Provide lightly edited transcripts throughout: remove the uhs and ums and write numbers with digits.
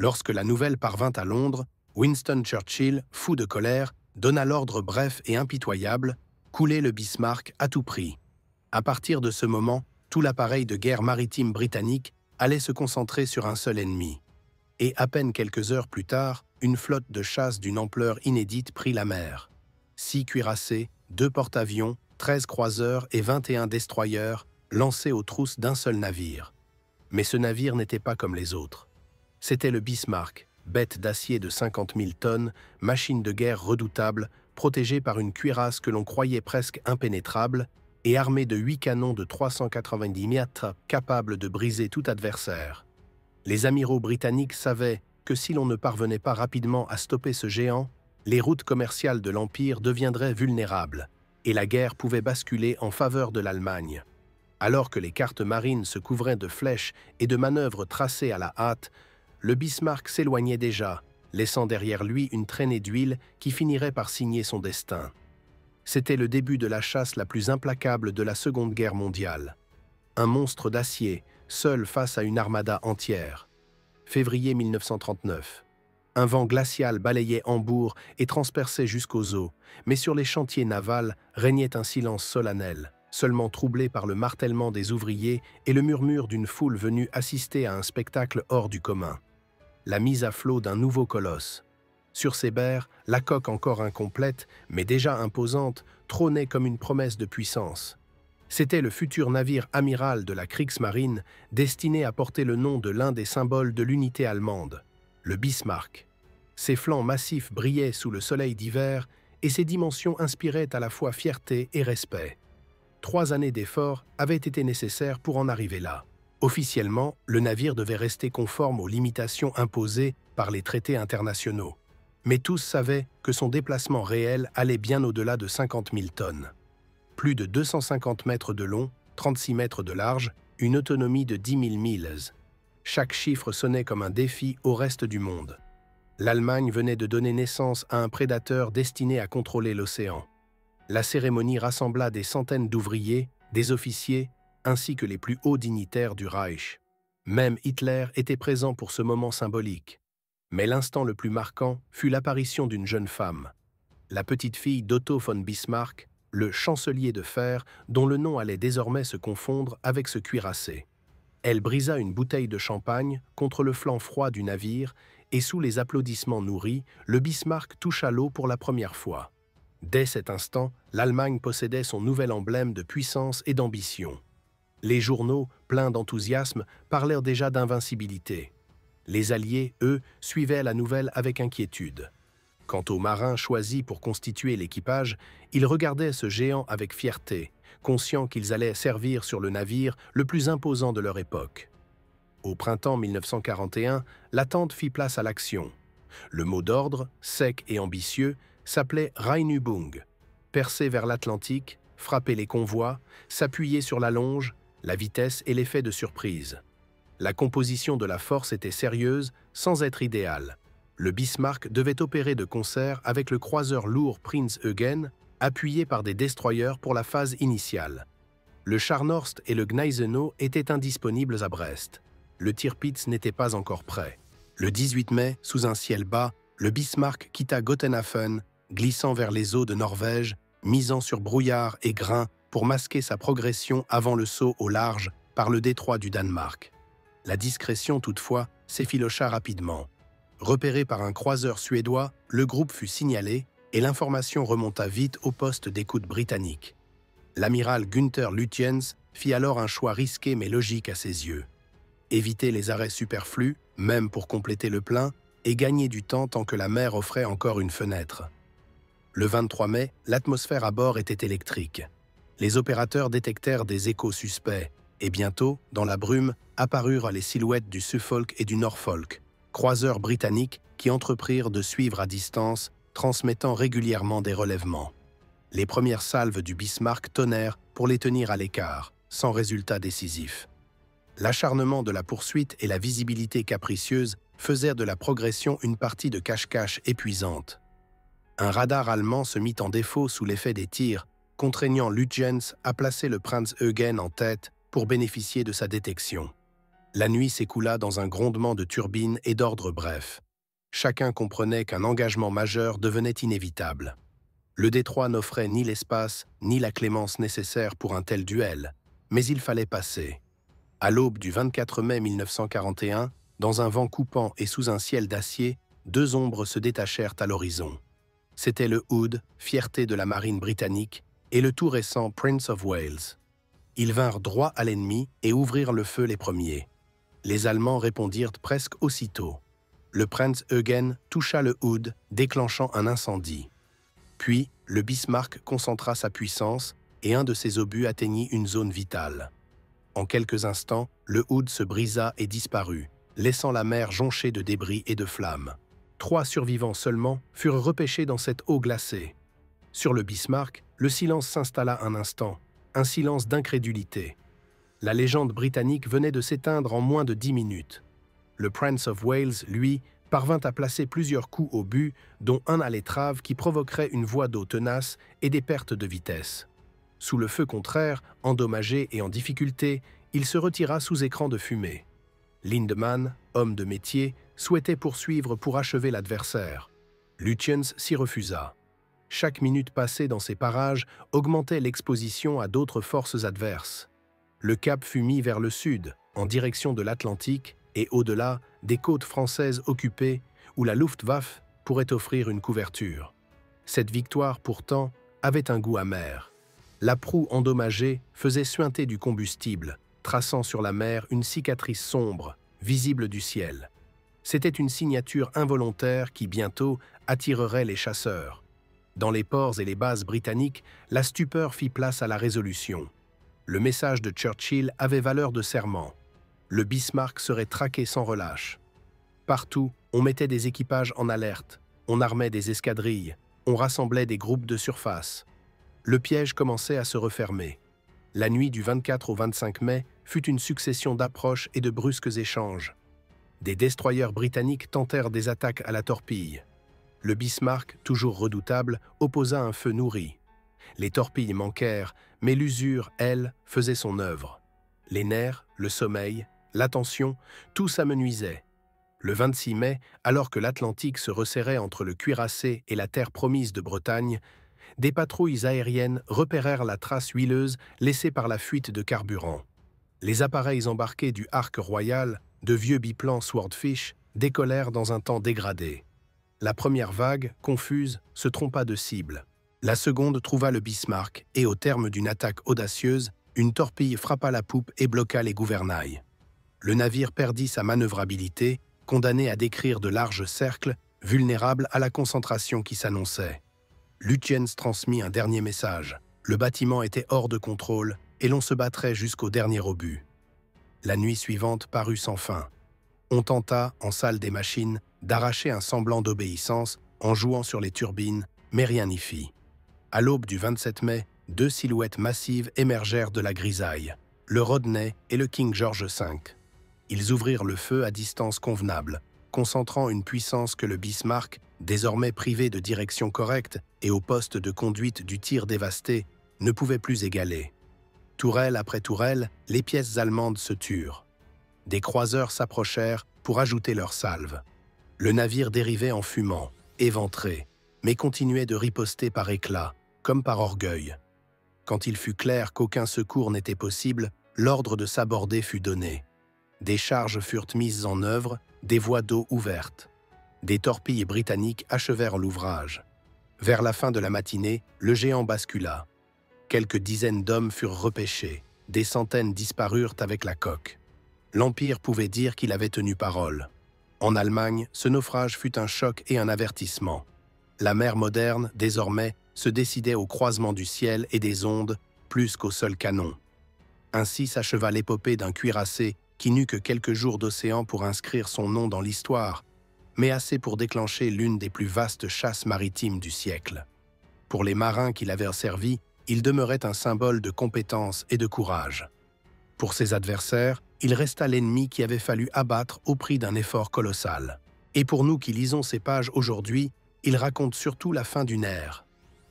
Lorsque la nouvelle parvint à Londres, Winston Churchill, fou de colère, donna l'ordre bref et impitoyable « couler le Bismarck à tout prix ». À partir de ce moment, tout l'appareil de guerre maritime britannique allait se concentrer sur un seul ennemi. Et à peine quelques heures plus tard, une flotte de chasse d'une ampleur inédite prit la mer. 6 cuirassés, 2 porte-avions, 13 croiseurs et 21 destroyers lancés aux trousses d'un seul navire. Mais ce navire n'était pas comme les autres. C'était le Bismarck, bête d'acier de 50 000 tonnes, machine de guerre redoutable, protégée par une cuirasse que l'on croyait presque impénétrable et armée de 8 canons de 390 mètres capables de briser tout adversaire. Les amiraux britanniques savaient que si l'on ne parvenait pas rapidement à stopper ce géant, les routes commerciales de l'Empire deviendraient vulnérables et la guerre pouvait basculer en faveur de l'Allemagne. Alors que les cartes marines se couvraient de flèches et de manœuvres tracées à la hâte, le Bismarck s'éloignait déjà, laissant derrière lui une traînée d'huile qui finirait par signer son destin. C'était le début de la chasse la plus implacable de la Seconde Guerre mondiale. Un monstre d'acier, seul face à une armada entière. Février 1939. Un vent glacial balayait Hambourg et transperçait jusqu'aux eaux, mais sur les chantiers navals régnait un silence solennel, seulement troublé par le martèlement des ouvriers et le murmure d'une foule venue assister à un spectacle hors du commun. La mise à flot d'un nouveau colosse. Sur ses berres, la coque encore incomplète, mais déjà imposante, trônait comme une promesse de puissance. C'était le futur navire amiral de la Kriegsmarine, destiné à porter le nom de l'un des symboles de l'unité allemande, le Bismarck. Ses flancs massifs brillaient sous le soleil d'hiver et ses dimensions inspiraient à la fois fierté et respect. 3 années d'efforts avaient été nécessaires pour en arriver là. Officiellement, le navire devait rester conforme aux limitations imposées par les traités internationaux. Mais tous savaient que son déplacement réel allait bien au-delà de 50 000 tonnes. Plus de 250 mètres de long, 36 mètres de large, une autonomie de 10 000 milles. Chaque chiffre sonnait comme un défi au reste du monde. L'Allemagne venait de donner naissance à un prédateur destiné à contrôler l'océan. La cérémonie rassembla des centaines d'ouvriers, des officiers, ainsi que les plus hauts dignitaires du Reich. Même Hitler était présent pour ce moment symbolique. Mais l'instant le plus marquant fut l'apparition d'une jeune femme. La petite fille d'Otto von Bismarck, le chancelier de fer, dont le nom allait désormais se confondre avec ce cuirassé. Elle brisa une bouteille de champagne contre le flanc froid du navire et sous les applaudissements nourris, le Bismarck toucha l'eau pour la première fois. Dès cet instant, l'Allemagne possédait son nouvel emblème de puissance et d'ambition. Les journaux, pleins d'enthousiasme, parlèrent déjà d'invincibilité. Les Alliés, eux, suivaient la nouvelle avec inquiétude. Quant aux marins choisis pour constituer l'équipage, ils regardaient ce géant avec fierté, conscients qu'ils allaient servir sur le navire le plus imposant de leur époque. Au printemps 1941, l'attente fit place à l'action. Le mot d'ordre, sec et ambitieux, s'appelait Rheinübung. Percer vers l'Atlantique, frapper les convois, s'appuyer sur la longe, la vitesse et l'effet de surprise. La composition de la force était sérieuse, sans être idéale. Le Bismarck devait opérer de concert avec le croiseur lourd Prinz Eugen, appuyé par des destroyers pour la phase initiale. Le Scharnhorst et le Gneisenau étaient indisponibles à Brest. Le Tirpitz n'était pas encore prêt. Le 18 mai, sous un ciel bas, le Bismarck quitta Gotenhafen, glissant vers les eaux de Norvège, misant sur brouillard et grain pour masquer sa progression avant le saut au large par le détroit du Danemark. La discrétion, toutefois, s'effilocha rapidement. Repéré par un croiseur suédois, le groupe fut signalé et l'information remonta vite au poste d'écoute britannique. L'amiral Günther Lutyens fit alors un choix risqué mais logique à ses yeux. Éviter les arrêts superflus, même pour compléter le plein, et gagner du temps tant que la mer offrait encore une fenêtre. Le 23 mai, l'atmosphère à bord était électrique. Les opérateurs détectèrent des échos suspects, et bientôt, dans la brume, apparurent les silhouettes du Suffolk et du Norfolk, croiseurs britanniques qui entreprirent de suivre à distance, transmettant régulièrement des relèvements. Les premières salves du Bismarck tonnèrent pour les tenir à l'écart, sans résultat décisif. L'acharnement de la poursuite et la visibilité capricieuse faisèrent de la progression une partie de cache-cache épuisante. Un radar allemand se mit en défaut sous l'effet des tirs, contraignant Lutyens à placer le Prinz Eugen en tête pour bénéficier de sa détection. La nuit s'écoula dans un grondement de turbines et d'ordres brefs. Chacun comprenait qu'un engagement majeur devenait inévitable. Le détroit n'offrait ni l'espace ni la clémence nécessaire pour un tel duel, mais il fallait passer. À l'aube du 24 mai 1941, dans un vent coupant et sous un ciel d'acier, deux ombres se détachèrent à l'horizon. C'était le Hood, fierté de la marine britannique, et le tout récent Prince of Wales. Ils vinrent droit à l'ennemi et ouvrirent le feu les premiers. Les Allemands répondirent presque aussitôt. Le Prinz Eugen toucha le Hood, déclenchant un incendie. Puis, le Bismarck concentra sa puissance et un de ses obus atteignit une zone vitale. En quelques instants, le Hood se brisa et disparut, laissant la mer jonchée de débris et de flammes. 3 survivants seulement furent repêchés dans cette eau glacée. Sur le Bismarck, le silence s'installa un instant, un silence d'incrédulité. La légende britannique venait de s'éteindre en moins de 10 minutes. Le Prince of Wales, lui, parvint à placer plusieurs coups au but, dont un à l'étrave qui provoquerait une voie d'eau tenace et des pertes de vitesse. Sous le feu contraire, endommagé et en difficulté, il se retira sous écran de fumée. Lindemann, homme de métier, souhaitait poursuivre pour achever l'adversaire. Lutyens s'y refusa. Chaque minute passée dans ces parages augmentait l'exposition à d'autres forces adverses. Le cap fut mis vers le sud, en direction de l'Atlantique, et au-delà, des côtes françaises occupées, où la Luftwaffe pourrait offrir une couverture. Cette victoire, pourtant, avait un goût amer. La proue endommagée faisait suinter du combustible, traçant sur la mer une cicatrice sombre, visible du ciel. C'était une signature involontaire qui, bientôt, attirerait les chasseurs. Dans les ports et les bases britanniques, la stupeur fit place à la résolution. Le message de Churchill avait valeur de serment. Le Bismarck serait traqué sans relâche. Partout, on mettait des équipages en alerte, on armait des escadrilles, on rassemblait des groupes de surface. Le piège commençait à se refermer. La nuit du 24 au 25 mai fut une succession d'approches et de brusques échanges. Des destroyers britanniques tentèrent des attaques à la torpille. Le Bismarck, toujours redoutable, opposa un feu nourri. Les torpilles manquèrent, mais l'usure, elle, faisait son œuvre. Les nerfs, le sommeil, l'attention, tout s'amenuisait. Le 26 mai, alors que l'Atlantique se resserrait entre le cuirassé et la terre promise de Bretagne, des patrouilles aériennes repérèrent la trace huileuse laissée par la fuite de carburant. Les appareils embarqués du Ark Royal, de vieux biplans Swordfish, décollèrent dans un temps dégradé. La première vague, confuse, se trompa de cible. La seconde trouva le Bismarck et, au terme d'une attaque audacieuse, une torpille frappa la poupe et bloqua les gouvernails. Le navire perdit sa manœuvrabilité, condamné à décrire de larges cercles, vulnérable à la concentration qui s'annonçait. Lutyens transmit un dernier message. Le bâtiment était hors de contrôle et l'on se battrait jusqu'au dernier obus. La nuit suivante parut sans fin. On tenta, en salle des machines, d'arracher un semblant d'obéissance en jouant sur les turbines, mais rien n'y fit. À l'aube du 27 mai, 2 silhouettes massives émergèrent de la grisaille, le Rodney et le King George V. Ils ouvrirent le feu à distance convenable, concentrant une puissance que le Bismarck, désormais privé de direction correcte et au poste de conduite du tir dévasté, ne pouvait plus égaler. Tourelle après tourelle, les pièces allemandes se turent. Des croiseurs s'approchèrent pour ajouter leur salve. Le navire dérivait en fumant, éventré, mais continuait de riposter par éclats, comme par orgueil. Quand il fut clair qu'aucun secours n'était possible, l'ordre de s'aborder fut donné. Des charges furent mises en œuvre, des voies d'eau ouvertes. Des torpilles britanniques achevèrent l'ouvrage. Vers la fin de la matinée, le géant bascula. Quelques dizaines d'hommes furent repêchés, des centaines disparurent avec la coque. L'Empire pouvait dire qu'il avait tenu parole. En Allemagne, ce naufrage fut un choc et un avertissement. La mer moderne, désormais, se décidait au croisement du ciel et des ondes, plus qu'au seul canon. Ainsi s'acheva l'épopée d'un cuirassé qui n'eut que quelques jours d'océan pour inscrire son nom dans l'histoire, mais assez pour déclencher l'une des plus vastes chasses maritimes du siècle. Pour les marins qui l'avaient servi, il demeurait un symbole de compétence et de courage. Pour ses adversaires, il resta l'ennemi qui avait fallu abattre au prix d'un effort colossal. Et pour nous qui lisons ces pages aujourd'hui, il raconte surtout la fin d'une ère,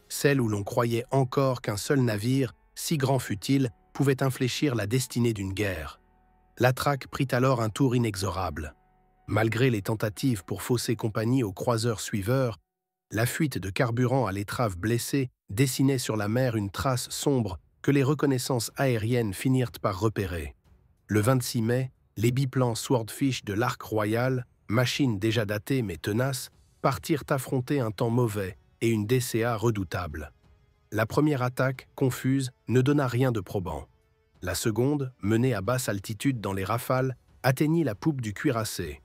celle où l'on croyait encore qu'un seul navire, si grand fût-il, pouvait infléchir la destinée d'une guerre. La traque prit alors un tour inexorable. Malgré les tentatives pour fausser compagnie aux croiseurs suiveurs, la fuite de carburant à l'étrave blessée dessinait sur la mer une trace sombre que les reconnaissances aériennes finirent par repérer. Le 26 mai, les biplans Swordfish de l'Ark Royal, machines déjà datées mais tenaces, partirent affronter un temps mauvais et une DCA redoutable. La première attaque, confuse, ne donna rien de probant. La seconde, menée à basse altitude dans les rafales, atteignit la poupe du cuirassé.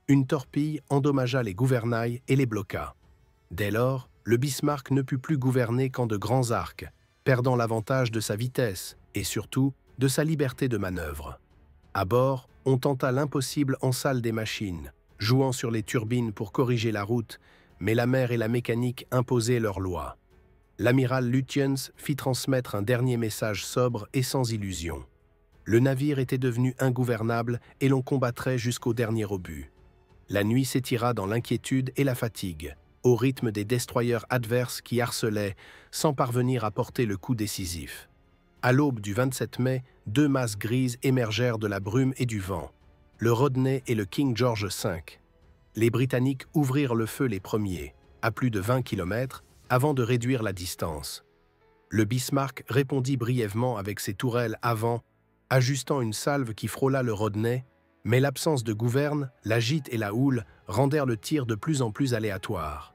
Une torpille endommagea les gouvernails et les bloqua. Dès lors, le Bismarck ne put plus gouverner qu'en de grands arcs, perdant l'avantage de sa vitesse et surtout de sa liberté de manœuvre. À bord, on tenta l'impossible en salle des machines, jouant sur les turbines pour corriger la route, mais la mer et la mécanique imposaient leurs lois. L'amiral Lutyens fit transmettre un dernier message sobre et sans illusion. Le navire était devenu ingouvernable et l'on combattrait jusqu'au dernier obus. La nuit s'étira dans l'inquiétude et la fatigue, au rythme des destroyers adverses qui harcelaient, sans parvenir à porter le coup décisif. À l'aube du 27 mai, deux masses grises émergèrent de la brume et du vent, le Rodney et le King George V. Les Britanniques ouvrirent le feu les premiers, à plus de 20 km, avant de réduire la distance. Le Bismarck répondit brièvement avec ses tourelles avant, ajustant une salve qui frôla le Rodney, mais l'absence de gouverne, la gîte et la houle rendèrent le tir de plus en plus aléatoire.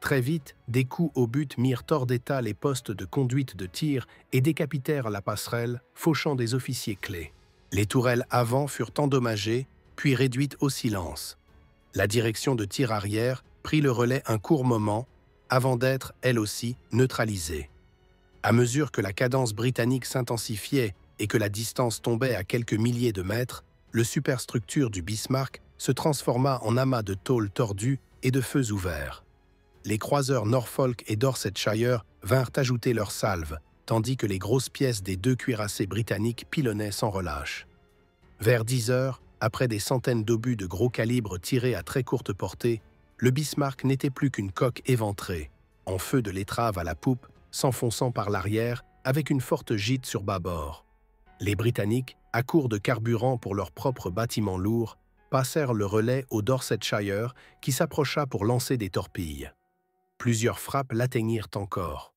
Très vite, des coups au but mirent hors d'état les postes de conduite de tir et décapitèrent la passerelle, fauchant des officiers clés. Les tourelles avant furent endommagées, puis réduites au silence. La direction de tir arrière prit le relais un court moment, avant d'être, elle aussi, neutralisée. À mesure que la cadence britannique s'intensifiait et que la distance tombait à quelques milliers de mètres, le superstructure du Bismarck se transforma en amas de tôles tordues et de feux ouverts. Les croiseurs Norfolk et Dorsetshire vinrent ajouter leurs salves, tandis que les grosses pièces des deux cuirassés britanniques pilonnaient sans relâche. Vers 10 heures, après des centaines d'obus de gros calibre tirés à très courte portée, le Bismarck n'était plus qu'une coque éventrée, en feu de l'étrave à la poupe, s'enfonçant par l'arrière avec une forte gîte sur bâbord. Les Britanniques, à court de carburant pour leurs propres bâtiments lourds, passèrent le relais au Dorsetshire qui s'approcha pour lancer des torpilles. Plusieurs frappes l'atteignirent encore.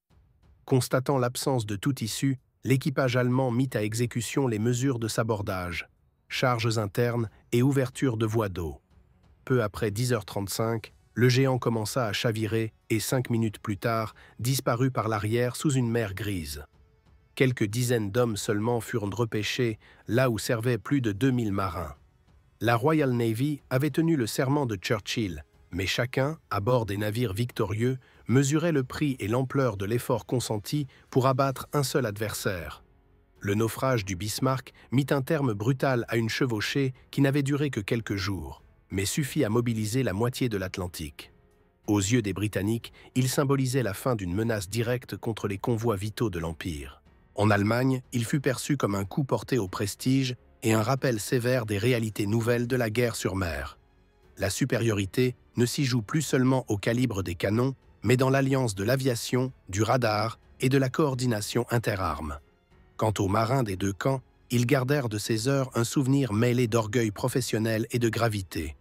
Constatant l'absence de toute issue, l'équipage allemand mit à exécution les mesures de sabordage, charges internes et ouverture de voies d'eau. Peu après 10h35, le géant commença à chavirer et 5 minutes plus tard, disparut par l'arrière sous une mer grise. Quelques dizaines d'hommes seulement furent repêchés là où servaient plus de 2000 marins. La Royal Navy avait tenu le serment de Churchill, mais chacun, à bord des navires victorieux, mesurait le prix et l'ampleur de l'effort consenti pour abattre un seul adversaire. Le naufrage du Bismarck mit un terme brutal à une chevauchée qui n'avait duré que quelques jours, mais suffit à mobiliser la moitié de l'Atlantique. Aux yeux des Britanniques, il symbolisait la fin d'une menace directe contre les convois vitaux de l'Empire. En Allemagne, il fut perçu comme un coup porté au prestige et un rappel sévère des réalités nouvelles de la guerre sur mer. La supériorité ne s'y joue plus seulement au calibre des canons, mais dans l'alliance de l'aviation, du radar et de la coordination interarmes. Quant aux marins des deux camps, ils gardèrent de ces heures un souvenir mêlé d'orgueil professionnel et de gravité,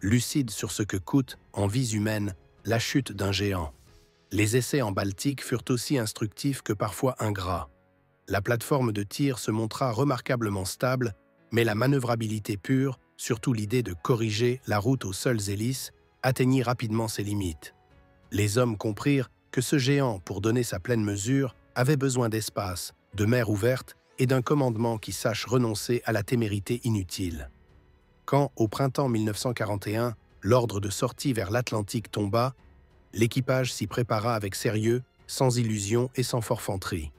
lucides sur ce que coûte, en vies humaines, la chute d'un géant. Les essais en Baltique furent aussi instructifs que parfois ingrats. La plateforme de tir se montra remarquablement stable, mais la manœuvrabilité pure, surtout l'idée de corriger la route aux seules hélices, atteignit rapidement ses limites. Les hommes comprirent que ce géant, pour donner sa pleine mesure, avait besoin d'espace, de mer ouverte et d'un commandement qui sache renoncer à la témérité inutile. Quand, au printemps 1941, l'ordre de sortie vers l'Atlantique tomba, l'équipage s'y prépara avec sérieux, sans illusion et sans forfanterie.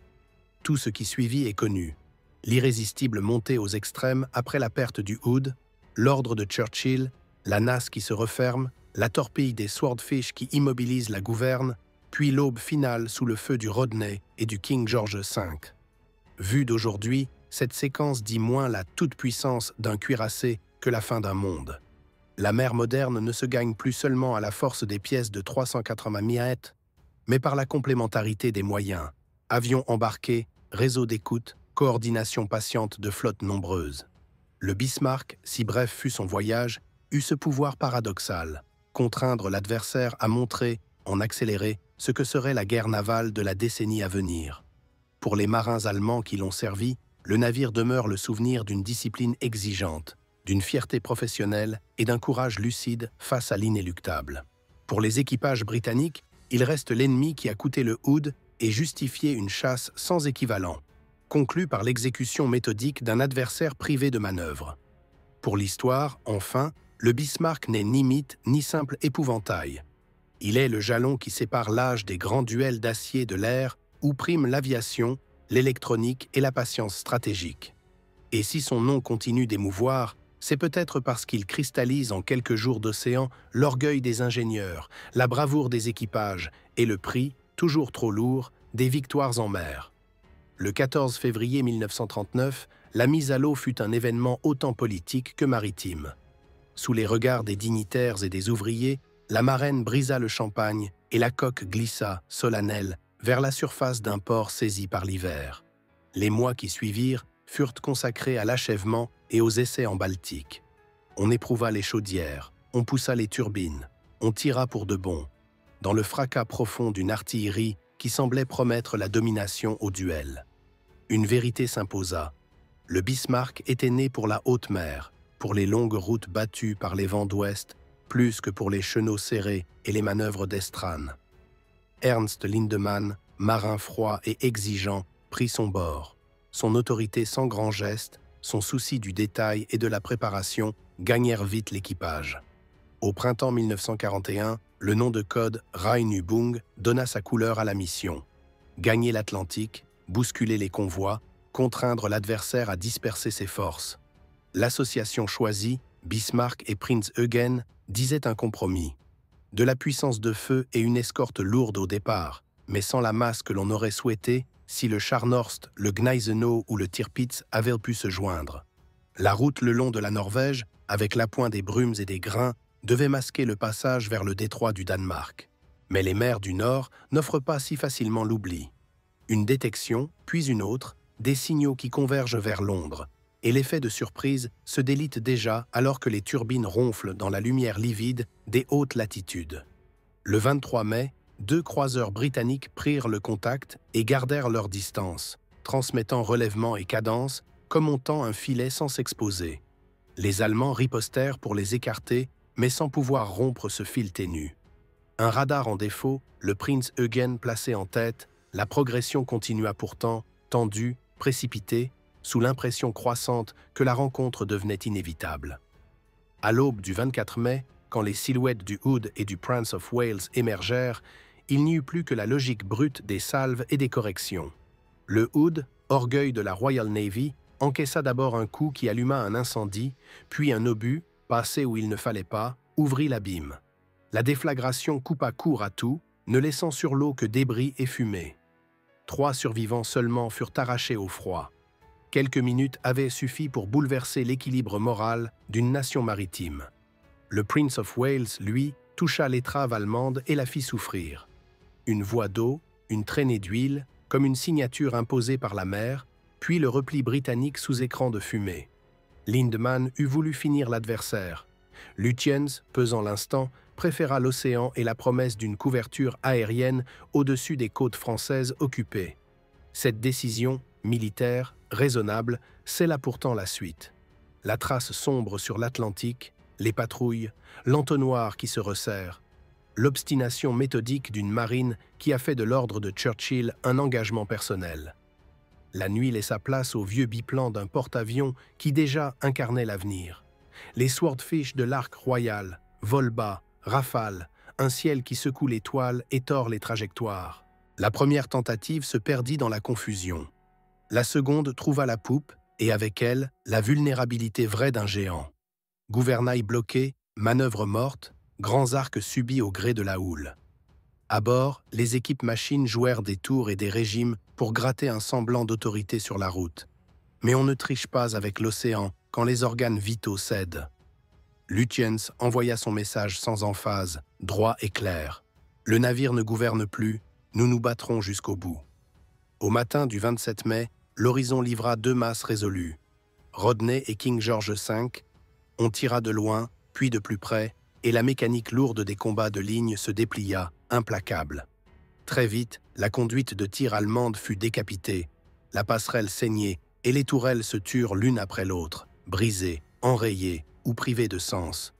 Tout ce qui suivit est connu. L'irrésistible montée aux extrêmes après la perte du Hood, l'ordre de Churchill, la nasse qui se referme, la torpille des Swordfish qui immobilise la gouverne, puis l'aube finale sous le feu du Rodney et du King George V. Vue d'aujourd'hui, cette séquence dit moins la toute-puissance d'un cuirassé que la fin d'un monde. La mer moderne ne se gagne plus seulement à la force des pièces de 380 miaètes, mais par la complémentarité des moyens, avions embarqués, réseaux d'écoute, coordination patiente de flottes nombreuses. Le Bismarck, si bref fut son voyage, eut ce pouvoir paradoxal, contraindre l'adversaire à montrer, en accéléré, ce que serait la guerre navale de la décennie à venir. Pour les marins allemands qui l'ont servi, le navire demeure le souvenir d'une discipline exigeante, d'une fierté professionnelle et d'un courage lucide face à l'inéluctable. Pour les équipages britanniques, il reste l'ennemi qui a coûté le Hood et justifié une chasse sans équivalent, conclue par l'exécution méthodique d'un adversaire privé de manœuvre. Pour l'histoire, enfin, le Bismarck n'est ni mythe ni simple épouvantail. Il est le jalon qui sépare l'âge des grands duels d'acier de l'air où priment l'aviation, l'électronique et la patience stratégique. Et si son nom continue d'émouvoir, c'est peut-être parce qu'il cristallise en quelques jours d'océan l'orgueil des ingénieurs, la bravoure des équipages et le prix, toujours trop lourd, des victoires en mer. Le 14 février 1939, la mise à l'eau fut un événement autant politique que maritime. Sous les regards des dignitaires et des ouvriers, la marraine brisa le champagne et la coque glissa, solennelle, vers la surface d'un port saisi par l'hiver. Les mois qui suivirent furent consacrés à l'achèvement et aux essais en Baltique. On éprouva les chaudières, on poussa les turbines, on tira pour de bon, dans le fracas profond d'une artillerie qui semblait promettre la domination au duel. Une vérité s'imposa. Le Bismarck était né pour la haute mer, pour les longues routes battues par les vents d'ouest, plus que pour les chenaux serrés et les manœuvres d'Estrane. Ernst Lindemann, marin froid et exigeant, prit son bord. Son autorité sans grand geste, son souci du détail et de la préparation gagnèrent vite l'équipage. Au printemps 1941, le nom de code Rheinübung donna sa couleur à la mission. Gagner l'Atlantique, bousculer les convois, contraindre l'adversaire à disperser ses forces. L'association choisie, Bismarck et Prinz Eugen, disait un compromis. De la puissance de feu et une escorte lourde au départ, mais sans la masse que l'on aurait souhaité si le Scharnhorst, le Gneisenau ou le Tirpitz avaient pu se joindre. La route le long de la Norvège, avec l'appoint des brumes et des grains, devait masquer le passage vers le détroit du Danemark. Mais les mers du Nord n'offrent pas si facilement l'oubli. Une détection, puis une autre, des signaux qui convergent vers Londres, et l'effet de surprise se délite déjà alors que les turbines ronflent dans la lumière livide des hautes latitudes. Le 23 mai, 2 croiseurs britanniques prirent le contact et gardèrent leur distance, transmettant relèvement et cadence comme on tend un filet sans s'exposer. Les Allemands ripostèrent pour les écarter, mais sans pouvoir rompre ce fil ténu. Un radar en défaut, le Prinz Eugen placé en tête, la progression continua pourtant, tendue, précipitée, sous l'impression croissante que la rencontre devenait inévitable. À l'aube du 24 mai, quand les silhouettes du Hood et du Prince of Wales émergèrent, il n'y eut plus que la logique brute des salves et des corrections. Le Hood, orgueil de la Royal Navy, encaissa d'abord un coup qui alluma un incendie, puis un obus, passé où il ne fallait pas, ouvrit l'abîme. La déflagration coupa court à tout, ne laissant sur l'eau que débris et fumée. 3 survivants seulement furent arrachés au froid. Quelques minutes avaient suffi pour bouleverser l'équilibre moral d'une nation maritime. Le Prince of Wales, lui, toucha l'étrave allemande et la fit souffrir. Une voie d'eau, une traînée d'huile, comme une signature imposée par la mer, puis le repli britannique sous écran de fumée. Lindemann eût voulu finir l'adversaire. Lutyens, pesant l'instant, préféra l'océan et la promesse d'une couverture aérienne au-dessus des côtes françaises occupées. Cette décision, militaire, raisonnable, scella pourtant la suite. La trace sombre sur l'Atlantique, les patrouilles, l'entonnoir qui se resserre, l'obstination méthodique d'une marine qui a fait de l'ordre de Churchill un engagement personnel. La nuit laissa place au vieux biplan d'un porte-avions qui déjà incarnait l'avenir. Les Swordfish de l'Arc Royal, vol bas, rafale, un ciel qui secoue les toiles et tord les trajectoires. La première tentative se perdit dans la confusion. La seconde trouva la poupe, et avec elle, la vulnérabilité vraie d'un géant. Gouvernail bloqué, manœuvre morte, grands arcs subis au gré de la houle. À bord, les équipes machines jouèrent des tours et des régimes pour gratter un semblant d'autorité sur la route. Mais on ne triche pas avec l'océan quand les organes vitaux cèdent. Lutyens envoya son message sans emphase, droit et clair. Le navire ne gouverne plus, nous nous battrons jusqu'au bout. Au matin du 27 mai, l'horizon livra 2 masses résolues. Rodney et King George V, on tira de loin, puis de plus près, et la mécanique lourde des combats de ligne se déplia, implacable. Très vite, la conduite de tir allemande fut décapitée, la passerelle saignait, et les tourelles se turent l'une après l'autre, brisées, enrayées ou privées de sens.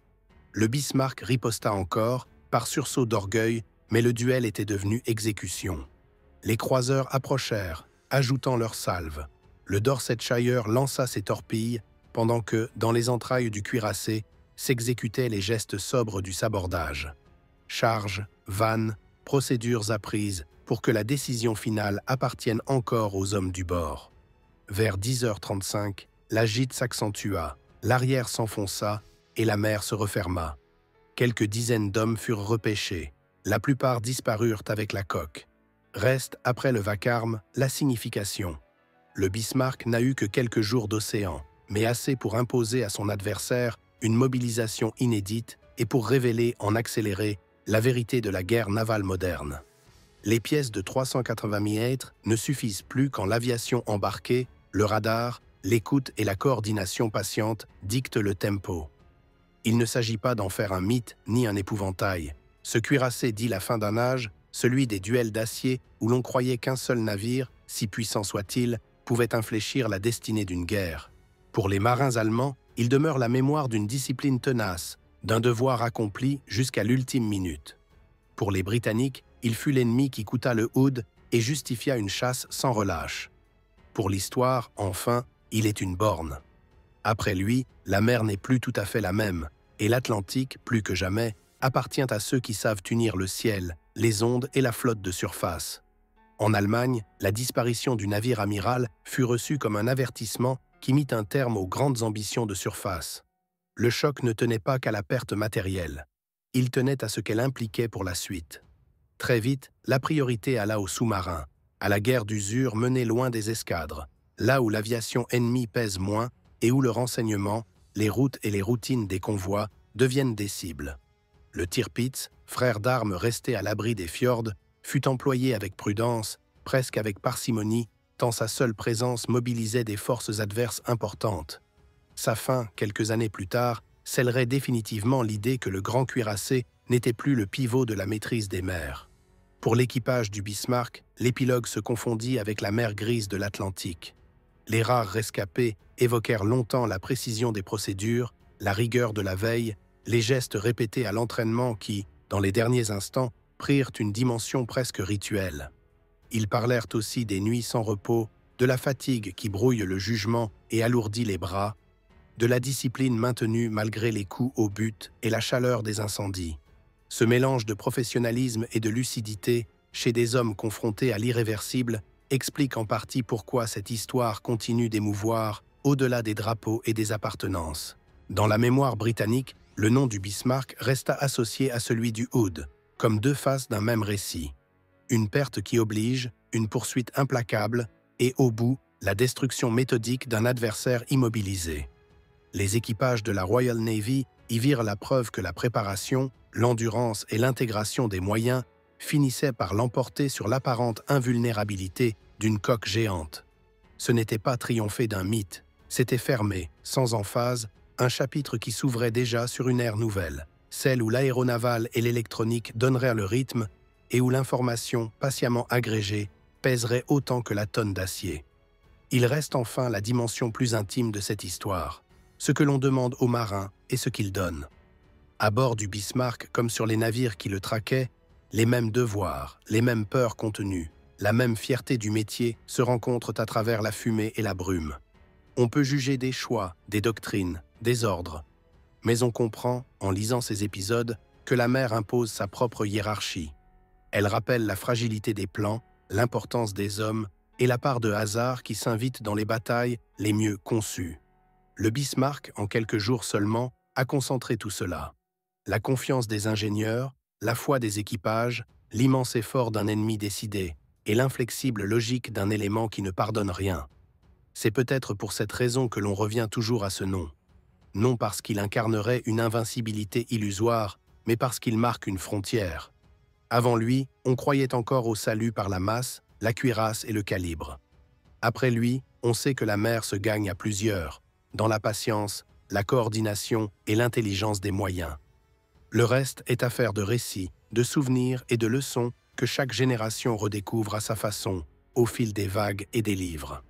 Le Bismarck riposta encore, par sursaut d'orgueil, mais le duel était devenu exécution. Les croiseurs approchèrent, ajoutant leurs salves. Le Dorsetshire lança ses torpilles, pendant que, dans les entrailles du cuirassé, s'exécutaient les gestes sobres du sabordage. Charges, vannes, procédures apprises pour que la décision finale appartienne encore aux hommes du bord. Vers 10h35, la gîte s'accentua, l'arrière s'enfonça et la mer se referma. Quelques dizaines d'hommes furent repêchés. La plupart disparurent avec la coque. Reste, après le vacarme, la signification. Le Bismarck n'a eu que quelques jours d'océan, mais assez pour imposer à son adversaire une mobilisation inédite et pour révéler en accéléré la vérité de la guerre navale moderne. Les pièces de 380 mm ne suffisent plus quand l'aviation embarquée, le radar, l'écoute et la coordination patiente dictent le tempo. Il ne s'agit pas d'en faire un mythe ni un épouvantail. Ce cuirassé dit la fin d'un âge, celui des duels d'acier où l'on croyait qu'un seul navire, si puissant soit-il, pouvait infléchir la destinée d'une guerre. Pour les marins allemands, il demeure la mémoire d'une discipline tenace, d'un devoir accompli jusqu'à l'ultime minute. Pour les Britanniques, il fut l'ennemi qui coûta le Hood et justifia une chasse sans relâche. Pour l'histoire, enfin, il est une borne. Après lui, la mer n'est plus tout à fait la même, et l'Atlantique, plus que jamais, appartient à ceux qui savent unir le ciel, les ondes et la flotte de surface. En Allemagne, la disparition du navire amiral fut reçue comme un avertissement qui mit un terme aux grandes ambitions de surface. Le choc ne tenait pas qu'à la perte matérielle. Il tenait à ce qu'elle impliquait pour la suite. Très vite, la priorité alla aux sous-marins, à la guerre d'usure menée loin des escadres, là où l'aviation ennemie pèse moins et où le renseignement, les routes et les routines des convois deviennent des cibles. Le Tirpitz, frère d'armes resté à l'abri des fjords, fut employé avec prudence, presque avec parcimonie, tant sa seule présence mobilisait des forces adverses importantes. Sa fin, quelques années plus tard, scellerait définitivement l'idée que le grand cuirassé n'était plus le pivot de la maîtrise des mers. Pour l'équipage du Bismarck, l'épilogue se confondit avec la mer grise de l'Atlantique. Les rares rescapés évoquèrent longtemps la précision des procédures, la rigueur de la veille, les gestes répétés à l'entraînement qui, dans les derniers instants, prirent une dimension presque rituelle. Ils parlèrent aussi des nuits sans repos, de la fatigue qui brouille le jugement et alourdit les bras, de la discipline maintenue malgré les coups au but et la chaleur des incendies. Ce mélange de professionnalisme et de lucidité, chez des hommes confrontés à l'irréversible, explique en partie pourquoi cette histoire continue d'émouvoir au-delà des drapeaux et des appartenances. Dans la mémoire britannique, le nom du Bismarck resta associé à celui du Hood, comme deux faces d'un même récit. Une perte qui oblige, une poursuite implacable, et au bout, la destruction méthodique d'un adversaire immobilisé. Les équipages de la Royal Navy y virent la preuve que la préparation, l'endurance et l'intégration des moyens finissaient par l'emporter sur l'apparente invulnérabilité d'une coque géante. Ce n'était pas triompher d'un mythe, c'était fermer, sans emphase, un chapitre qui s'ouvrait déjà sur une ère nouvelle, celle où l'aéronaval et l'électronique donneraient le rythme et où l'information, patiemment agrégée, pèserait autant que la tonne d'acier. Il reste enfin la dimension plus intime de cette histoire, ce que l'on demande aux marins et ce qu'ils donnent. À bord du Bismarck, comme sur les navires qui le traquaient, les mêmes devoirs, les mêmes peurs contenues, la même fierté du métier se rencontrent à travers la fumée et la brume. On peut juger des choix, des doctrines, des ordres, mais on comprend, en lisant ces épisodes, que la mer impose sa propre hiérarchie. Elle rappelle la fragilité des plans, l'importance des hommes et la part de hasard qui s'invite dans les batailles les mieux conçues. Le Bismarck, en quelques jours seulement, a concentré tout cela. La confiance des ingénieurs, la foi des équipages, l'immense effort d'un ennemi décidé et l'inflexible logique d'un élément qui ne pardonne rien. C'est peut-être pour cette raison que l'on revient toujours à ce nom. Non parce qu'il incarnerait une invincibilité illusoire, mais parce qu'il marque une frontière. Avant lui, on croyait encore au salut par la masse, la cuirasse et le calibre. Après lui, on sait que la mer se gagne à plusieurs, dans la patience, la coordination et l'intelligence des moyens. Le reste est affaire de récits, de souvenirs et de leçons que chaque génération redécouvre à sa façon, au fil des vagues et des livres.